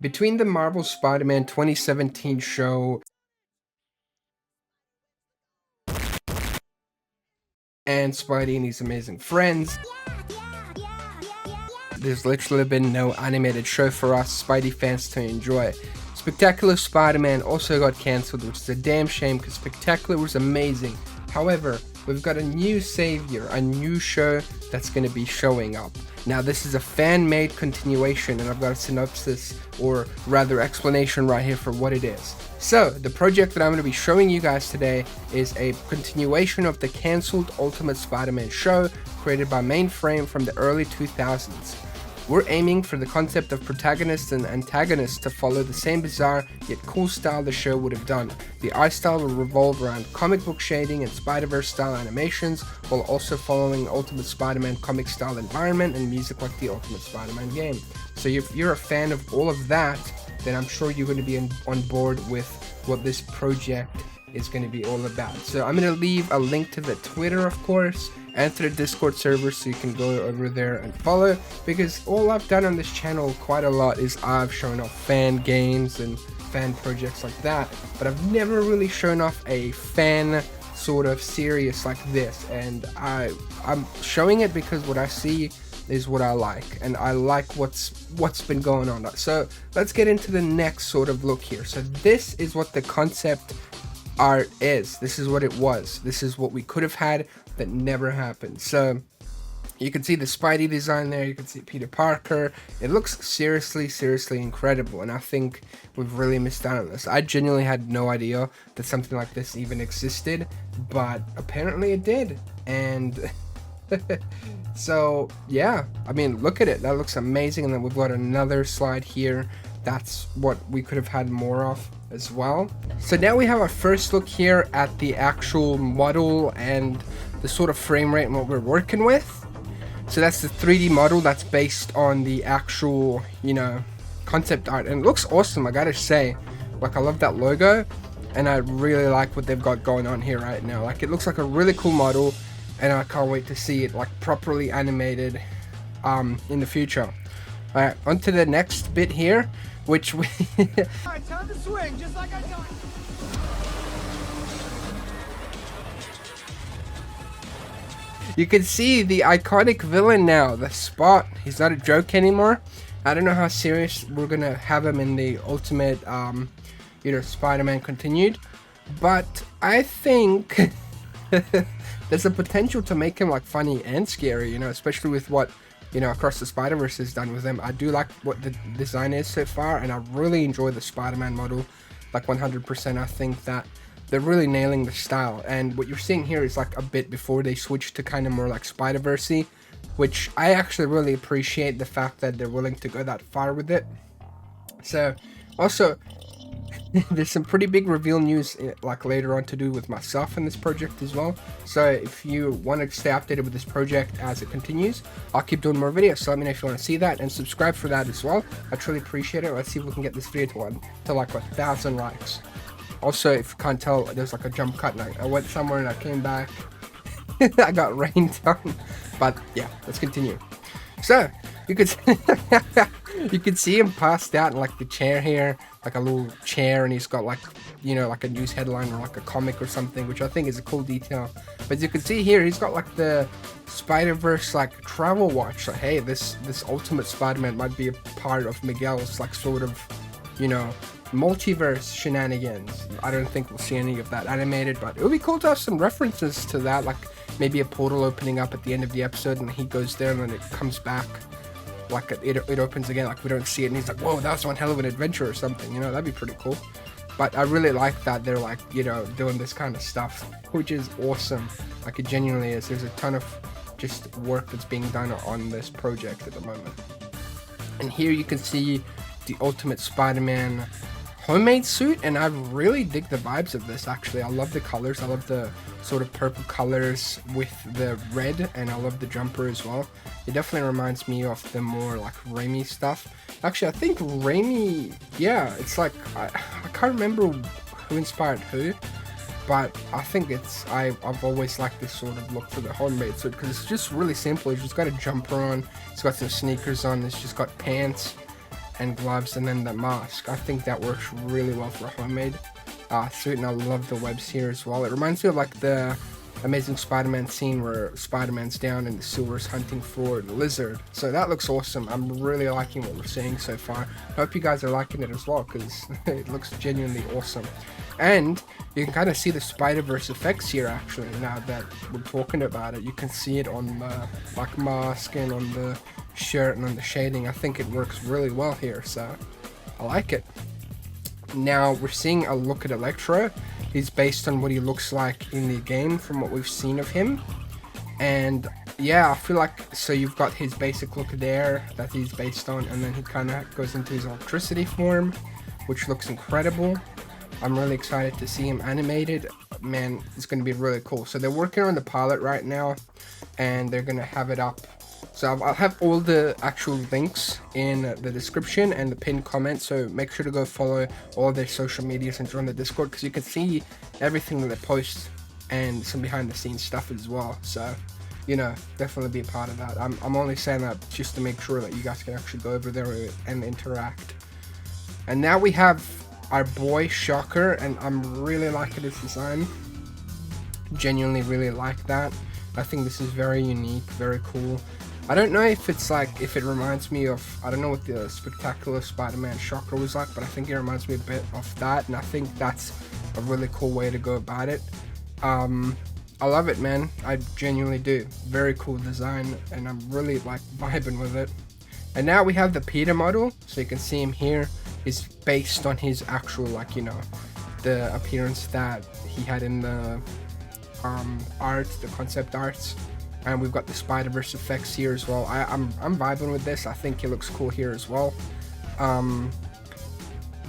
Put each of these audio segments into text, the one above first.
Between the Marvel Spider-Man 2017 show and Spidey and his amazing friends, there's literally been no animated show for us Spidey fans to enjoy. Spectacular Spider-Man also got cancelled, which is a damn shame because Spectacular was amazing. However, we've got a new savior, a new show that's going to be showing up. Now, this is a fan-made continuation, and I've got a synopsis, or rather explanation right here for what it is. So, the project that I'm going to be showing you guys today is a continuation of the cancelled Ultimate Spider-Man show created by Mainframe from the early 2000s. We're aiming for the concept of protagonists and antagonists to follow the same bizarre yet cool style the show would have done. The art style will revolve around comic book shading and Spider-Verse style animations, while also following Ultimate Spider-Man comic style environment and music like the Ultimate Spider-Man game. So if you're a fan of all of that, then I'm sure you're going to be on board with what this project is going to be all about. So I'm going to leave a link to the Twitter, of course, and to the Discord server so you can go over there and follow, because all I've done on this channel quite a lot is I've shown off fan games and fan projects like that, but I've never really shown off a fan sort of series like this, and I'm showing it because what I see is what I like, and I like what's been going on. So let's get into the next sort of look here. So this is what the concept art is. This is what it was. This is what we could have had that never happened. So you can see the Spidey design there, you can see Peter Parker. It looks seriously incredible, and I think we've really missed out on this. I genuinely had no idea that something like this even existed, but apparently it did. And so yeah, I mean, look at it, that looks amazing. And then we've got another slide here. That's what we could have had more of as well. So now we have our first look here at the actual model and the sort of frame rate and what we're working with. So that's the 3D model that's based on the actual, you know, concept art, and it looks awesome, I gotta say. Like, I love that logo, and I really like what they've got going on here right now. Like, it looks like a really cool model, and I can't wait to see it like properly animated in the future. Alright, on to the next bit here, which we Alright, time to swing, just like I thought. You can see the iconic villain now, the Spot. He's not a joke anymore. I don't know how serious we're gonna have him in the Ultimate, you know, Spider-Man Continued, but I think there's a potential to make him like funny and scary, you know, especially with what, you know, Across the Spider-Verse has done with him. I do like what the design is so far, and I really enjoy the Spider-Man model, like 100%. I think that they're really nailing the style, and what you're seeing here is like a bit before they switch to kind of more like Spider-Verse-y, which I actually really appreciate the fact that they're willing to go that far with it. So also there's some pretty big reveal news like later on to do with myself in this project as well. So if you want to stay updated with this project as it continues, I'll keep doing more videos, so let me know if you want to see that, and subscribe for that as well. I truly appreciate it. Let's see if we can get this video to like 1,000 likes. Also, if you can't tell, there's like a jump cut, and I went somewhere and I came back. I got rained on. But yeah, let's continue. So you could you can see him passed out in like the chair here, like a little chair, and he's got like, you know, like a news headline or like a comic or something, which I think is a cool detail. But as you can see here, he's got like the Spider-Verse like travel watch. Like, hey, this Ultimate Spider-Man might be a part of Miguel's like sort of, you know, multiverse shenanigans. I don't think we'll see any of that animated, but it would be cool to have some references to that, like maybe a portal opening up at the end of the episode and he goes there and then it comes back, like it opens again, like we don't see it and he's like, whoa, that was one hell of an adventure or something, you know. That'd be pretty cool. But I really like that they're like, you know, doing this kind of stuff, which is awesome. Like, it genuinely is. There's a ton of just work that's being done on this project at the moment. And here you can see the Ultimate Spider-Man homemade suit, and I really dig the vibes of this. Actually, I love the colors. I love the sort of purple colors with the red, and I love the jumper as well. It definitely reminds me of the more like Raimi stuff. Actually, I think Raimi, yeah, it's like I can't remember who inspired who, but I think it's I've always liked this sort of look for the homemade suit because it's just really simple. It's just got a jumper on, it's got some sneakers on, it's just got pants, and gloves, and then the mask. I think that works really well for a homemade suit, and I love the webs here as well. It reminds me of like the Amazing Spider-Man scene where Spider-Man's down in the sewers hunting for the lizard. So that looks awesome. I'm really liking what we're seeing so far. I hope you guys are liking it as well, because it looks genuinely awesome. And you can kind of see the Spider-Verse effects here actually, now that we're talking about it. You can see it on the like mask and on the shirt and on the shading. I think it works really well here, so I like it. Now we're seeing a look at Elektra. He's based on what he looks like in the game from what we've seen of him. And yeah, I feel like, so you've got his basic look there that he's based on, and then he kind of goes into his electricity form, which looks incredible. I'm really excited to see him animated. Man, it's going to be really cool. So they're working on the pilot right now, and they're going to have it up. So I'll have all the actual links in the description and the pinned comment, so make sure to go follow all their social medias and join the Discord, because you can see everything that they post and some behind the scenes stuff as well. So, you know, definitely be a part of that. I'm only saying that just to make sure that you guys can actually go over there and interact. And now we have our boy Shocker, and I'm really liking this design. Genuinely really like that. I think this is very unique, very cool. I don't know if it's like, if it reminds me of, I don't know what the Spectacular Spider-Man Shocker was like, but I think it reminds me a bit of that, and I think that's a really cool way to go about it. I love it, man. I genuinely do. Very cool design, and I'm really like vibing with it. And now we have the Peter model, so you can see him here. Is based on his actual, like, you know, the appearance that he had in the art, the concept arts. And we've got the Spider-Verse effects here as well. I'm vibing with this. I think it looks cool here as well.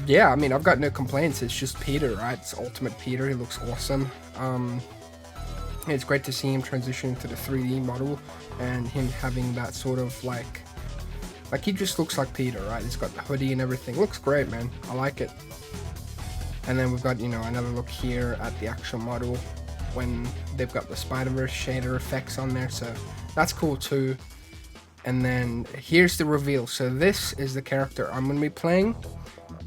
Yeah, I mean, I've got no complaints. It's just Peter, right? It's Ultimate Peter. He looks awesome. It's great to see him transition to the 3D model and him having that sort of like he just looks like Peter, right? He's got the hoodie and everything. Looks great, man. I like it. And then we've got, you know, another look here at the actual model when they've got the Spider-Verse shader effects on there, so that's cool too. And then here's the reveal. So this is the character I'm going to be playing.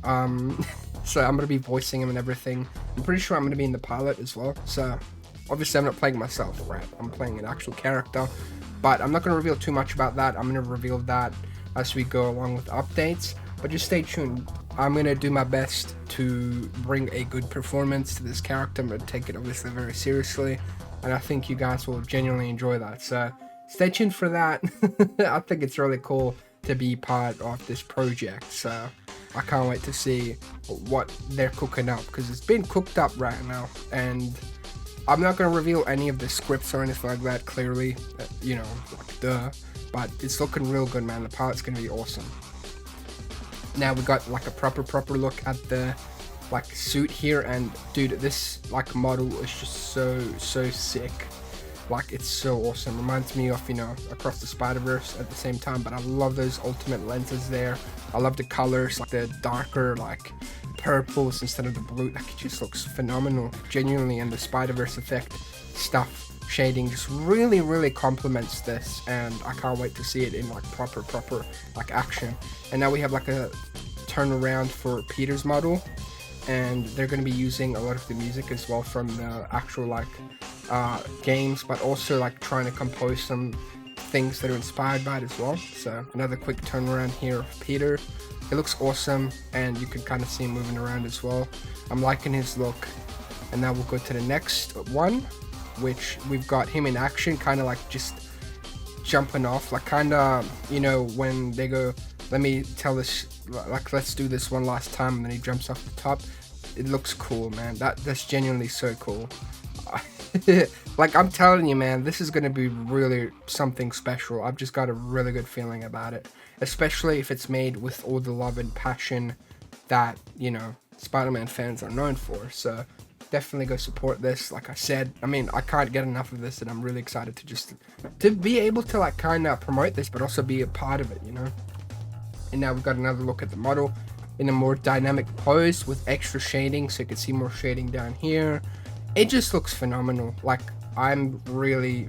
So I'm going to be voicing him and everything. I'm pretty sure I'm going to be in the pilot as well. So obviously I'm not playing myself, right? I'm playing an actual character. But I'm not going to reveal too much about that. I'm going to reveal that as we go along with updates. But just stay tuned. I'm going to do my best to bring a good performance to this character. I'm going to take it obviously very seriously. And I think you guys will genuinely enjoy that. So stay tuned for that. I think it's really cool to be part of this project. So I can't wait to see what they're cooking up, because it's been cooked up right now. And I'm not going to reveal any of the scripts or anything like that, clearly. You know, like duh. But it's looking real good, man. The pilot's going to be awesome. Now we got like a proper look at the like suit here, and dude, this like model is just so sick. Like, it's so awesome. Reminds me of, you know, Across the Spider-Verse at the same time, but I love those ultimate lenses there. I love the colors, like the darker like purples instead of the blue. Like, it just looks phenomenal, genuinely. And the Spider-Verse effect stuff, shading, just really complements this, and I can't wait to see it in like proper like action. And now we have like a turnaround for Peter's model, and they're going to be using a lot of the music as well from the actual like games, but also like trying to compose some things that are inspired by it as well. So another quick turnaround here of Peter. It looks awesome, and you can kind of see him moving around as well. I'm liking his look. And now we'll go to the next one, which we've got him in action, kind of like just jumping off, like kind of, you know, when they go, let me tell this, like, let's do this one last time, and then he jumps off the top. It looks cool, man. That's genuinely so cool. Like, I'm telling you, man, this is going to be really something special. I've just got a really good feeling about it, especially if it's made with all the love and passion that, you know, Spider-Man fans are known for. So definitely go support this. Like I said, I mean, I can't get enough of this, and I'm really excited to just to be able to like kind of promote this, but also be a part of it, you know. And now we've got another look at the model in a more dynamic pose with extra shading, so you can see more shading down here. It just looks phenomenal. Like, I'm really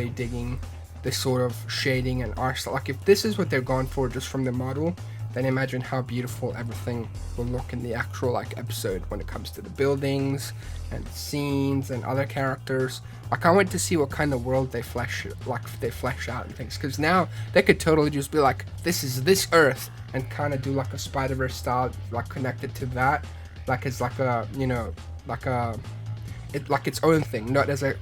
digging this sort of shading and art style. Like, if this is what they're going for just from the model, then imagine how beautiful everything will look in the actual like episode when it comes to the buildings and scenes and other characters. I can't wait to see what kind of world they flesh out and things, because now they could totally just be like, this is this Earth, and kind of do like a Spider-Verse style, like connected to that, like it's like a, you know, like its own thing, not as a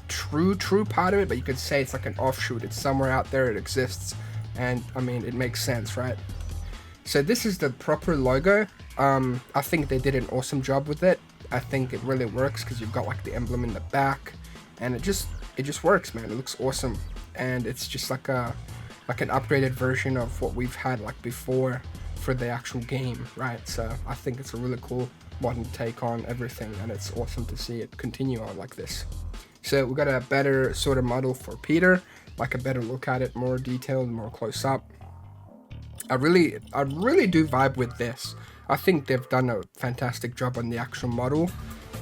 true part of it, but you could say it's like an offshoot. It's somewhere out there, it exists, and I mean, it makes sense, right? So this is the proper logo. I think they did an awesome job with it. I think it really works because you've got like the emblem in the back, and it just works, man. It looks awesome, and it's just like an upgraded version of what we've had like before for the actual game, right? So I think it's a really cool modern take on everything, and it's awesome to see it continue on like this. So we got a better sort of model for Peter, like a better look at it, more detailed, more close up. I really do vibe with this. I think they've done a fantastic job on the actual model.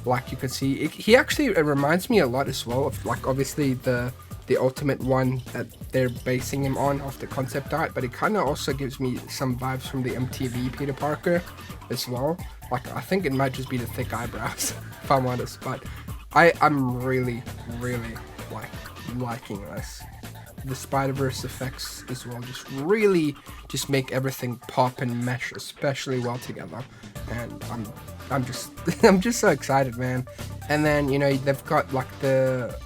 Like you can see, it reminds me a lot as well of like obviously the ultimate one that they're basing him on off the concept art, but it kind of also gives me some vibes from the MTV Peter Parker as well. Like I think it might just be the thick eyebrows, if I'm honest, but I'm really like liking this. The Spider-Verse effects as well just make everything pop and mesh especially well together, and I'm just so excited, man. And then, you know, they've got like the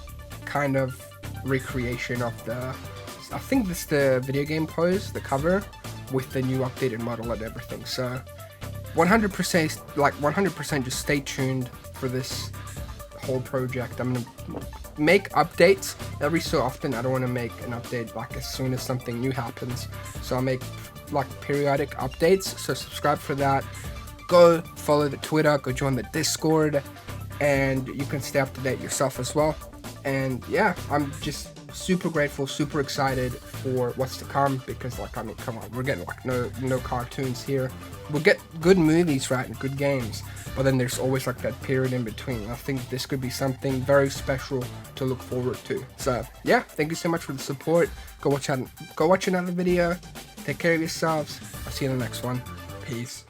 kind of recreation of I think this is the video game pose, the cover, with the new updated model and everything. So 100% just stay tuned for this whole project. I'm gonna make updates every so often. I don't want to make an update like as soon as something new happens, so I'll make like periodic updates. So subscribe for that. Go follow the Twitter, go join the Discord, and you can stay up to date yourself as well. And yeah, I'm just super grateful, super excited for what's to come, because like, I mean, come on, we're getting like no cartoons here. We'll get good movies, right, and good games, but then there's always like that period in between. I think this could be something very special to look forward to. So yeah, thank you so much for the support. Go watch another video. Take care of yourselves. I'll see you in the next one. Peace.